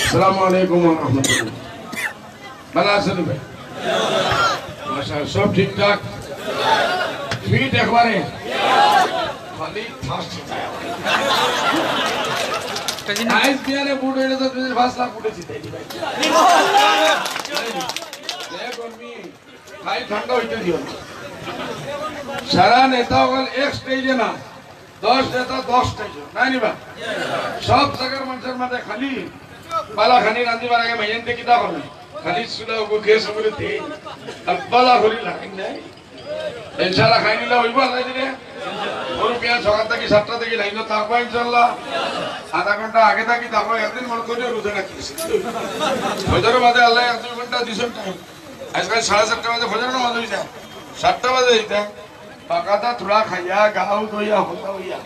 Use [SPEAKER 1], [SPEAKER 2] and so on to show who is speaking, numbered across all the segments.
[SPEAKER 1] আসসালামুআলাইকুম ওয়া রাহমাতুল্লাহ। ভালো আছেন ভাই? মাশাআল্লাহ, সব ঠিকঠাক? ফিট একবারে? খালি ফাস্ট আইস বিয়ারে বুট হইলে তো 5 লাখ উঠেছি তাই ভাই। খাই ঠান্ডা হইতে দিও না। সারা নেতা হল এক স্টেজে না, 10 নেতা 10 স্টেজে নাই নিবা। সব জায়গার মানুষের মাঝে খালি বালা খানি রাঁধিবার আগে মাইয়েনতে কিতা করবে, খালি চুলা উগু খেয়ে সবরে দে আর বালা করি লাগাই নাই। ইনশাআল্লাহ খাই নিলে হইব আল্লাহ দিলে। গরু পেঁয়াজ সকাল থেকে 7টা থেকে লাইন থাকবো ইনশাআল্লাহ। আধা ঘন্টা আগে থাকি থাকবো। একদিন মনে করি রোজা রাখিস ফজরের মাঝে আল্লাহ 1-2 ঘন্টা দিছেন টাইম। আজকাল 7:30 বাজে ফজরের নামাজ হইছে, 7টা বাজে হইতে পাকাটা থোড়া খাইয়া গাও দইয়া হতা হইয়া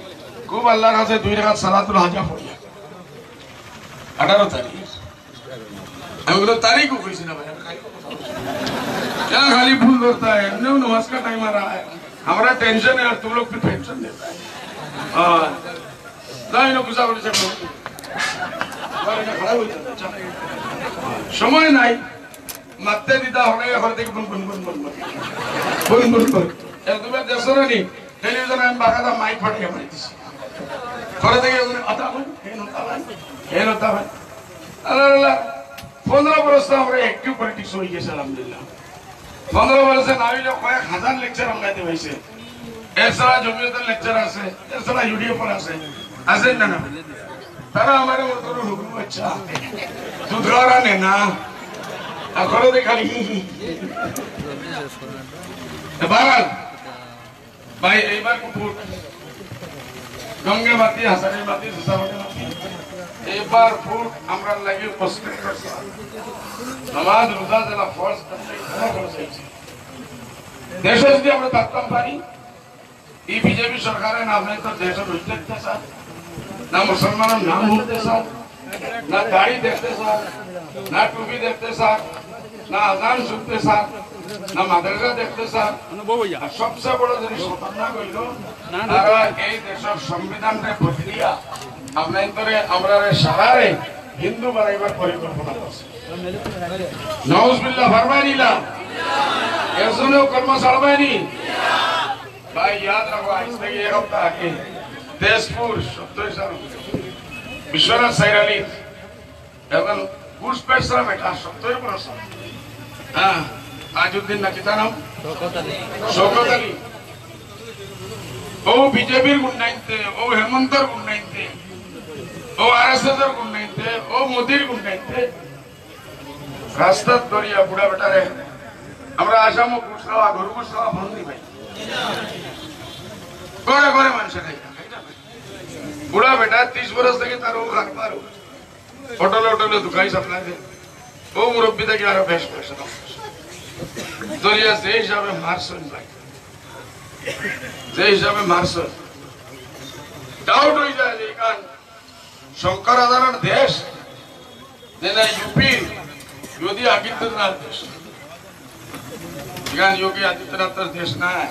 [SPEAKER 1] খুব আল্লাহর কাছে 2 রাকাত সালাতুল হাজা পড়িয়া 18 তারিখ। আমি বলো तारीख को कइसी ना भाई, क्या खाली भूल करता है। नमाज का टाइम आ रहा है, हमारा टेंशन है और तुम लोग भी टेंशन देता है। नहीं ना गुस्सा बोले सब समय নাই মারতে দিতা হলে ঘর থেকে বুন বুন বুন বুন বুন বুন বুন একদম দেশরে নি টেলিভিশন আমি বাকাদা মাইক ফাটিয়ে মারিছি ঘর থেকে আতা হই হেন হতা ভাই। আল্লাহ 15 বছর আমরা একটু পলিটিক্স হয়ে গেছে আলহামদুলিল্লাহ। 15 বছরে না হইলে কয়েক হাজার লেকচার আমগাইতে হয়েছে। এছাড়া জমিয়তের লেকচার আছে, এছাড়া ইউডিএফ আছে, আছেন না না? তারা আমার মতো হুকুম বাচ্চা দুধরা নে না এখন দেখালি বারাল ভাই। এইবার কুকুর গঙ্গে বাতি, হাসানের বাতি, সুসাবাদের বাতি, এইবার ফুট আমরা লাগি উপস্থিত করছি। নামাজ রোজা যারা ফরজ দেশে যদি আমরা থাকতাম পারি, এই বিজেপি সরকারের নামে তো দেশের উদ্যোগতে স্যার না মুসলমানের নাম বলতে স্যার, না গাড়ি দেখতে স্যার, না টুপি দেখতে স্যার, না আজান শুনতে স্যার, না মাদ্রাসা দেখতে স্যার। সবচেয়ে বড় জিনিস খতরনাক হইল তারা এই দেশের সংবিধানের প্রক্রিয়া আপনার আমরা সারারে হিন্দু বানাইবার পরিকল্পনা করছে। নাউজুবিল্লাহ ফরমাইনিলা এজনেও কর্ম ছাড়বাইনি ভাই। याद रखो आज से एक हफ्ता आगे तेजपुर 70 साल विश्वनाथ साइराली এবং পুষ্পেশ্বর বেটা 70 বছর। হ্যাঁ আজউদ্দিন না কিতা নাম শওকত আলী। ও বিজেপির গুন্ডাইতে, ও হেমন্তর গুন্ডাইতে, ও আরএসএস এর গুন্ডাইতে, ও মোদির গুন্ডাইতে রাস্তার দরিয়া বুড়া বেটারে আমরা আসাম ঘুষ খাওয়া গরু ঘুষ খাওয়া বন্দি ভাই। ঘরে ঘরে মানুষের বুড়া বেটা 30 বছর থেকে তার ও খাবার হোটেলে হোটেলে দোকাই সাপ্লাই দেয়। ও মুরব্বী থেকে আরো বেশ পয়সা দরিয়া যে হিসাবে মারছেন ভাই, যে হিসাবে মারছেন ডাউট হয়ে যায় যে কারণ শঙ্কর আদানের দেশ যেটা ইউপি যোগী আদিত্যনাথ দেশ, এখানে যোগী আদিত্যনাথের দেশ নাই,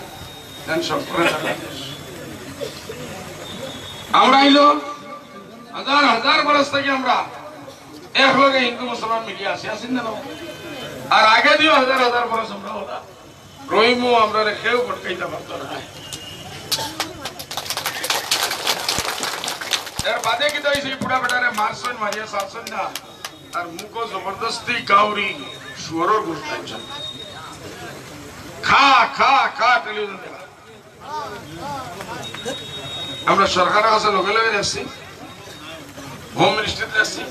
[SPEAKER 1] শঙ্কর আদানের দেশ। আমরা এলো হাজার হাজার বরস থেকে আমরা একলগে হিন্দু মুসলমান মিলিয়ে আসি আসেন না, আর আগে দিও হাজার হাজার বরস আমরা ওরা রহিমও আমরা কেউ ভটকাইতে পারত না। এর বাদে কি তো এই বুড়া বেটারে মারছেন, মারিয়া সারছেন না, আর মুখো জবরদস্তি গাউরি সুয়রের গুণ টানছেন। খা খা খা টেলিভিশন দেখা। আমরা সরকারের কাছে লগে লগে যাচ্ছি, হোম মিনিস্ট্রিতে যাচ্ছি,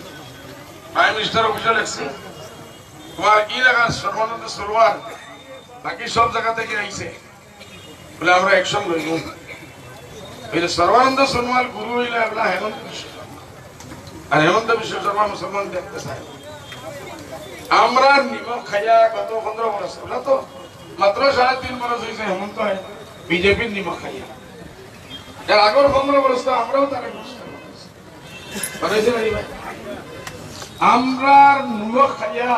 [SPEAKER 1] প্রাইম মিনিস্টার অফিসে যাচ্ছি। তোমার কি লাগা সর্বানন্দ সরোয়ার বাকি সব জায়গা থেকে আইছে বলে আমরা অ্যাকশন লইব। সর্বানন্দ সোনোয়াল গুরু হইলে এগুলা হেমন্ত বিশ্ব শর্মা, আর হেমন্ত বিশ্ব শর্মা মুসলমান দেখতে চাই। আমরা নিমখ খাইয়া গত 15 বছর ওগুলা তো মাত্র 3.5 বছর হয়েছে হেমন্ত বিজেপির নিমখ খাইয়া। এর আগের 15 বছর আমরাও তারা আমরা নিমখ খাইয়া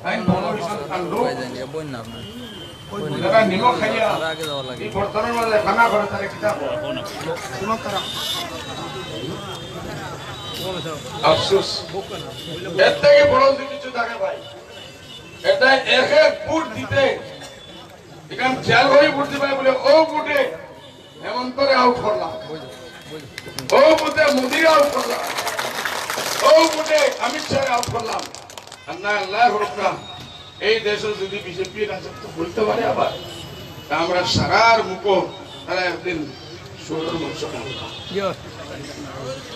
[SPEAKER 1] আইন বড় বিশাল কাণ্ড যারা নিমখ খাইয়া এই বর্তমানের মাঝে খানা করে তারা কিতাব আফসোস এর থেকে বড় কিছু থাকে ভাই এটা এক এক ফুট দিতে এখানে খেয়াল করে বুঝতে পারে বলে ও বুটে হেমন্তরে আউট করলাম ও বুটে মোদি আউট করলাম ও বুটে অমিত শাহ আউট করলাম আর না আল্লাহ রকম এই দেশে যদি বিজেপি রাজত্ব বলতে পারে আবার আমরা সারার মুখো তারা একদিন সুন্দর মঞ্চ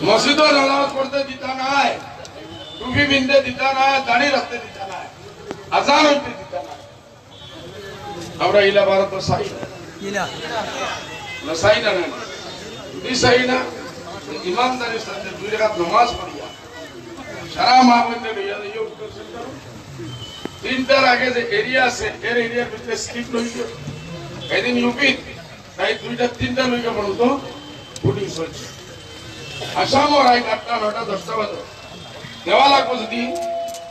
[SPEAKER 1] মসজিদও নামাজ পড়তে দিতা নাই টুপি বিনতে দিতা নাই দাড়ি রাখতে দিতা নাই আজান হইতে দিতা নাই আমরা ইলা ভারত সাই না সাই না যদি সাই না ইমানদারির সাথে দুই রাকাত নামাজ পড়িয়া সারা মাহফিলে লইয়া যোগ করছেন তিনটার আগে যে এরিয়া আছে এর এরিয়ার ভিতরে স্লিপ লইছে এদিন ইউপি তাই দুইটা তিনটা লইকে বলতো ভোটিং চলছে আসাম আর আই 8টা 9টা 10টা বাজে দেওয়া লাগবো যদি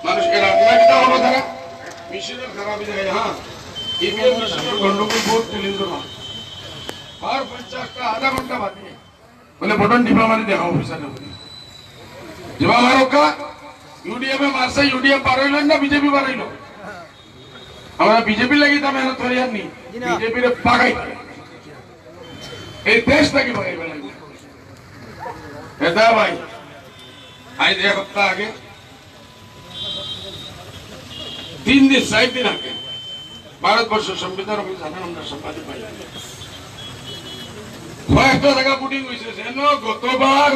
[SPEAKER 1] মানুষ এরা কিতা হলো তারা মিশনের খারাপ হয়ে যায় হ্যাঁ ইভিএম মেশিনের গন্ডগোল ভোট তুলে দিল না আর 50টা আধা ঘন্টা বাকি বলে বটন টিপা মারি দেখা অফিসার বলি টিপা মারো কা ইউডিএফ এ মারছে ইউডিএফ পার হইল না বিজেপি পার হইল আমরা বিজেপি লাগি তা মেহনত করি আর নি বিজেপি রে পাগাই এই দেশটাকে পাগাইবা লাগবে এটা ভাই আজ এক সপ্তাহ আগে 3 দিন 4 দিন আগে ভারতবর্ষ সংবিধান অফিস জানেন আমরা সম্পাদিত পাই কয়েকটা জায়গা পুটিং হয়েছে যেন গতবার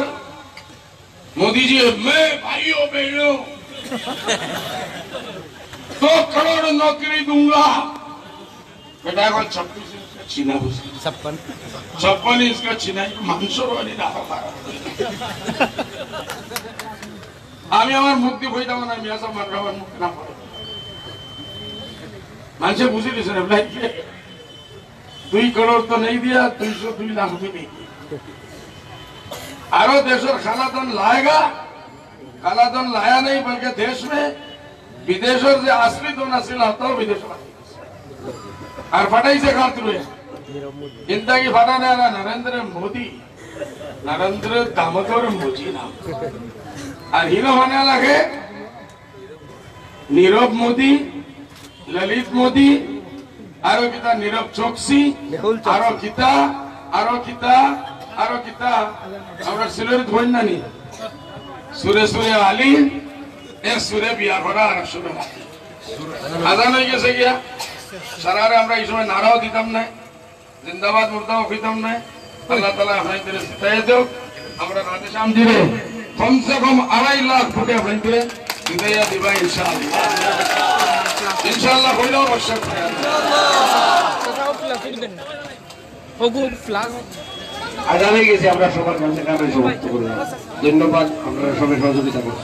[SPEAKER 1] मोदी जी मैं भाइयों बहनों 2 करोड़ नौकरी दूंगा बेटा को 26 इसका छीना 56 इसका छीना मानसुर वाली আমি আমার মুক্তি হইতাম না আমি আসা মানরাবার মুক্তি না পড়ে মানুষে বুঝে দিয়েছেন ভাই 2 करोड़ तो नहीं दिया 202 लाख भी नहीं आरो देशर खानाधन लाएगा खानाधन लाया नहीं बल्कि देश में विदेशर जो असली धन आसिल होता है विदेश और फटाई से खाते हुए इंता की फटाने वाला नरेंद्र दामोदर मोदी नाम और हीरो होने लगे नीरव मोदी ललित मोदी आरो किता नीरव चोकसी आरो किता আমরা সিলেট ধন নানি সুরে সুরে আলী এক সুরে বিয়া করা আর সুরে আজান হয়ে গেছে গিয়া সারারে আমরা এই সময় নারাও দিতাম না জিন্দাবাদ মুর্দাবাদ কইতাম না আল্লাহ তাআলা আপনাদের সিতায়ে দেও আমরা রাতে শাম দিলে কমসে কম 2.5 লাখ ফুটে আপনাদের দিদাইয়া দিবা ইনশাআল্লাহ হইলো বর্ষা আজান হয়ে গেছে আমরা সবার কাছে কামে সমাপ্ত করলাম ধন্যবাদ আপনারা সবাই সহযোগিতা করুন